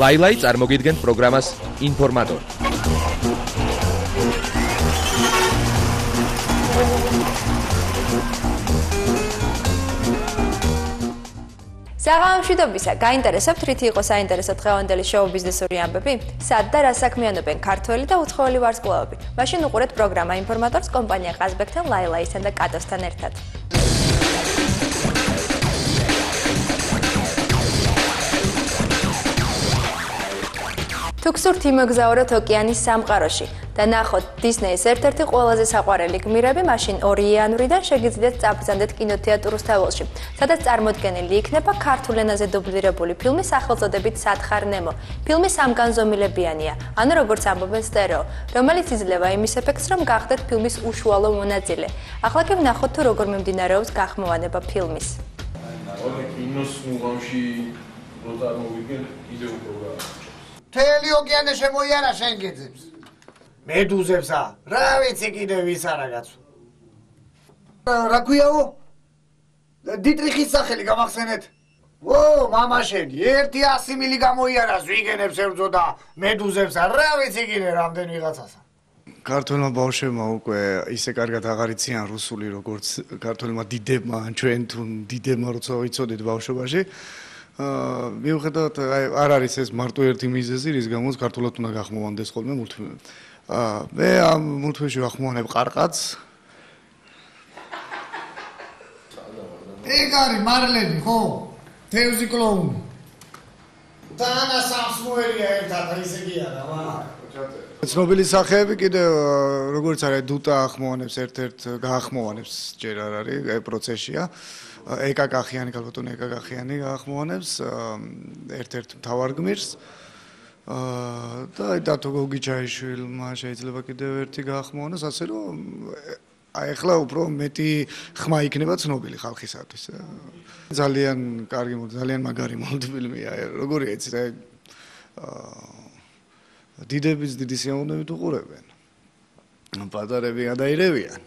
ლაილაი წარმოგიდგენთ პროგრამას ინფორმატორი. საღამომშვიდობისა, გაინტერესებთ რითი იყო საინტერესო დღევანდელი შოუ ბიზნესური ამბები? სად და რა საქმიანობენ ქართველი და უცხოელი ვარსკვლავები? მაშინ უყურეთ პროგრამა ინფორმატორს კომპანია ყაზბეგთან, ლაილაისთან და კატოსთან ერთად. თუ გსურთ იმოგზაუროთ ოკეანის სამყაროში და ნახოთ დისნეის ერთ-ერთი ყველაზე საყვარელი გმირები, მაშინ 2 იანვრიდან შეგიძლიათ წაბრძანდეთ კინოთეატრ რუსთაველში, სადაც წარმოდგენილი იქნება ქართულ ენაზე დუბლირებული ფილმი სახელწოდებით სათხარ ნემო. ფილმი სამგანზომილებიანია, ანუ როგორც ამბობენ სტერეო, რომელიც იძლევა იმის ეფექტს, რომ გახდეთ ფილმის უშუალო მონაწილე. ახლა კი ვნახოთ თუ როგორ მიმდინარეობს გახმოვანება ფილმის. კინოს მუღამში რო წარმოვიდგენ კიდევ უფრო მთელი ოკეანე შემოიარა შენ გეძებს. მედუზებსა, რა ვიცი კიდევ ვის არაგაც. რა ქვიაო? დიტრიხის სახელი გამახსენეთ. ო, მამა შენი, 100 მილი გამოიარა ზვიგენებს ებრძოდა მედუზებსა, რა ვიცი კიდე რამდენ ვიღაცასა. ქართველმა ბავშვებმა უკვე ისე კარგად აღარ იციან რუსული, როგორც ქართველმა დიდებმა, ჩვენ თუ დიდებმა როცა ვიცოდით ბავშვობაში. მიუხედავად არ არის ეს მარტო ერთი მიზეზი, რის გამოც ქართულად უნდა გახმოვანდეს ხოლმე მულტფილმი. მე ამ მულტფილმში ვახმოვანებ ყარყატს. ეგ არის მარლენი, ხო? თევზი კლოუნი. დანა სამსმოელია ერთად, ისე კი არა, ცნობილი სახეები კიდევ როგორც არის დუტა ახმოვანებს ერთ-ერთ გაახმოვანებს ჯერ არ არის პროცესია. ეკა კახიანი, ქალბატონი ეკა კახიანი გაახმოვანებს ერთ-ერთ მთავარ გმირს. და დათო გოგიჩაიშვილმა შეიძლება კიდევ ერთი გაახმოვანოს, ასე რომ ახლა უფრო მეტი ხმა იქნება ცნობილი ხალხისათვის. ძალიან კარგი, ძალიან მაგარი მულტფილმია, როგორი ეცი, დიდების დიდი სიამოვნებით უყურებენ. პატარები გადაირევიან.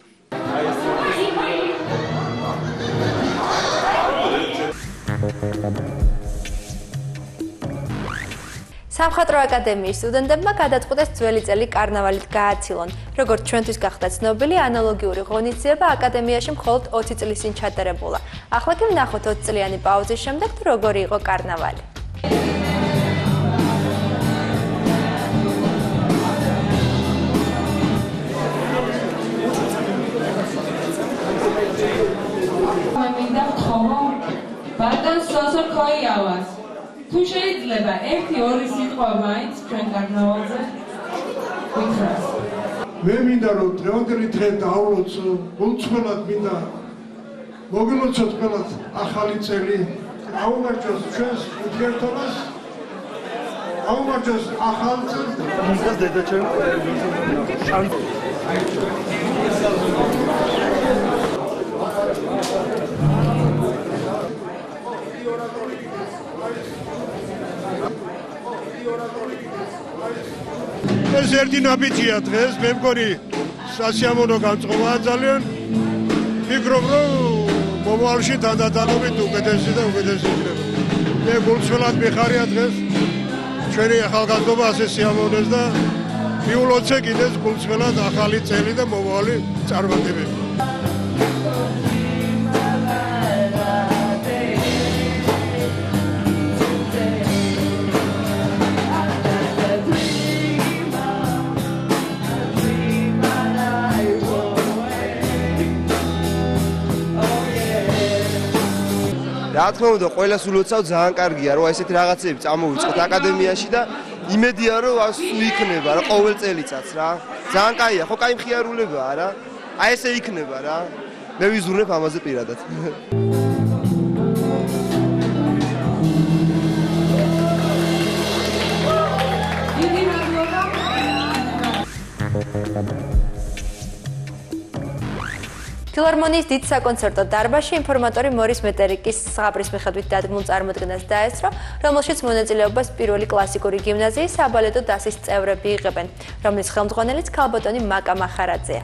სამხატვრო აკადემიის სტუდენტებმა გადაწყვიტეს ძველი წელი კარნავალით გააცილონ. როგორც ჩვენთვის გახდა ცნობილი, ანალოგიური ღონისძიება აკადემიაში მხოლოდ 20 წლის წინ ჩატარებულა. ახლა კი ვნახოთ 20 წლიანი პაუზის შემდეგ თუ როგორი იყო კარნავალი. ბატონ სოსო ქოიავას. თუ შეიძლება 1-2 სიტყვა მაინც ჩვენ კარნავალზე ვიქრას. მე მინდა რომ დღევანდელი დღე დავვლოთ გულწრფელად მინდა მოგილოცოთ ყველათ ახალი წელი. აუმარჯოს ჩვენს ურთიერთობას. აუმარჯოს ახალ წელს. მისგას დედაჩემ შანსი. ეს ერთი ნაბიჯია დღეს, მე მგონი სასიამოვნო განწყობაა ძალიან. ვფიქრობ, რომ მომავალში თანდათანობით უკეთესი და უკეთესი იქნება. მე გულწრფელად მიხარია დღეს ჩვენი ახალგაზრდობა ასე სიამოვნეს და მიულოცე კიდეც გულწრფელად ახალი წელი და მომავალი წარმატებები. რა თქმა უნდა, ყველას ულოცავ ძალიან კარგია, რომ ესეთი რაღაცები წამოვიწყოთ აკადემიაში და იმედია, რომ სულ იქნება რა ყოველ წელიწადს რა. ძალიან კაია, ხო, კაი მხიარულებაა რა. აი ესე იქნება რა. მე ვიზურნებ ამაზე პირადად. ფილარმონიის დიდ საკონცერტო დარბაზში ინფორმატორი მორის მეტერიკის ზღაპრის მიხედვით დადგმულ წარმოდგენას დაესწრო, რომელშიც მონაწილეობას პირველი კლასიკური გიმნაზიის საბალეტო დასის წევრები იღებენ, რომლის ხელმძღვანელიც ქალბატონი მაკა მახარაძეა.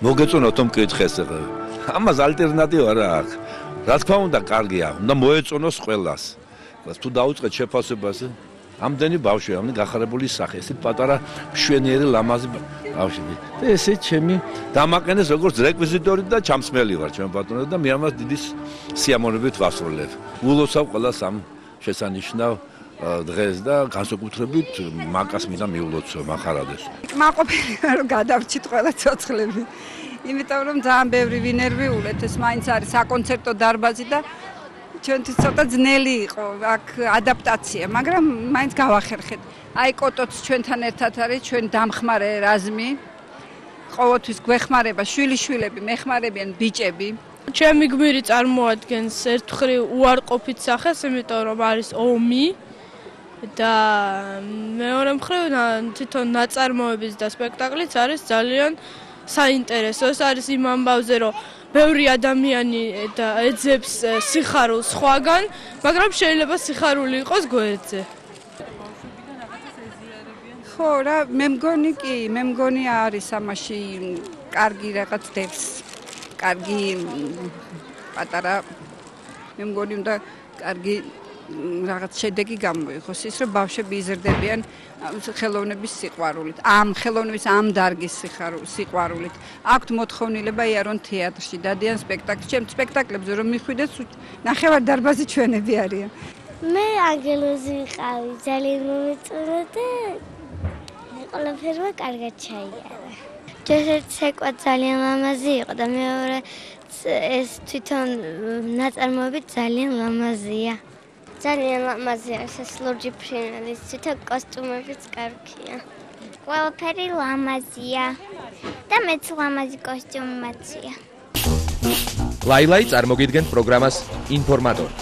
მოგეწონოთ რომ მკითხეს ახლა. ამას ალტერნატივა რა აქვს. რა თქმა უნდა, კარგია. უნდა მოეწონოს ყველას. თუ დაუწყეთ შეფასებას, ამდენი ბავშვი, ამდენი გახარებული სახე, ესეთ პატარა მშვენიერი ლამაზი ბავშვი. და ესე ჩემი დამაყენეს როგორც რეკვიზიტორი და ჩამსმელი ვარ ჩემ ბატონო და მე ამას დიდი სიამოვნებით ვასრულებ. ულოცავ ყველას ამ შესანიშნავ დღეს და განსაკუთრებით მაკას მინდა მიულოცო მახარადეს. მაყოფილი რომ გადავრჩით ყველა ცოცხლები. იმიტომ რომ ძალიან ბევრი ვინერვიულეთ, ეს მაინც არის საკონცერტო დარბაზი და ჩვენთვის ცოტა ძნელი იყო აქ ადაპტაცია, მაგრამ მაინც გავახერხეთ. აი კოტოც ჩვენთან ერთად არის, ჩვენ დამხმარე რაზმი. ყოველთვის გვეხმარება შვილიშვილები, მეხმარებიან ბიჭები. ჩემი გმირი წარმოადგენს ერთხელ უარყოფით სახეს, იმიტომ რომ არის ომი. და მეორე მხრივ თვითონ ნაწარმოების და სპექტაკლიც არის ძალიან საინტერესო. ეს არის იმ ამბავზე, რომ ბევრი ადამიანი ეძებს სიხარულს სხვაგან, მაგრამ შეიძლება სიხარული იყოს გვერდზე. ხო, რა, მე მგონი არის ამაში კარგი რაღაც დევს. კარგი პატარა მე მგონი უნდა კარგი რაღაც შედეგი გამოიღოს ის რომ ბავშვები იზრდებიან ხელოვნების სიყვარულით ამ ხელოვნების ამ დარგის სიყვარულით აქვთ მოთხოვნილება იარონ თეატრში დადიან სპექტაკლებზე რომ მიხვიდეს ნახევარ დარბაზი ჩვენები არიან მე ანგელოზი ვიყავი ძალიან მომეწონა და ყველაფერმა კარგად ჩაიარა ერთ-ერთი ცეკვა ძალიან ლამაზი იყო და მეორე ეს თვითონ ნაწარმოები ძალიან ლამაზია ძალიან ლამაზია ეს ლურჯი ფრინველის თვითონ კოსტუმებიც კარგია ყველაფერი ლამაზია და მეც ლამაზი კოსტუმი მაცია ლაილაი წარმოგიდგენთ პროგრამას ინფორმატორი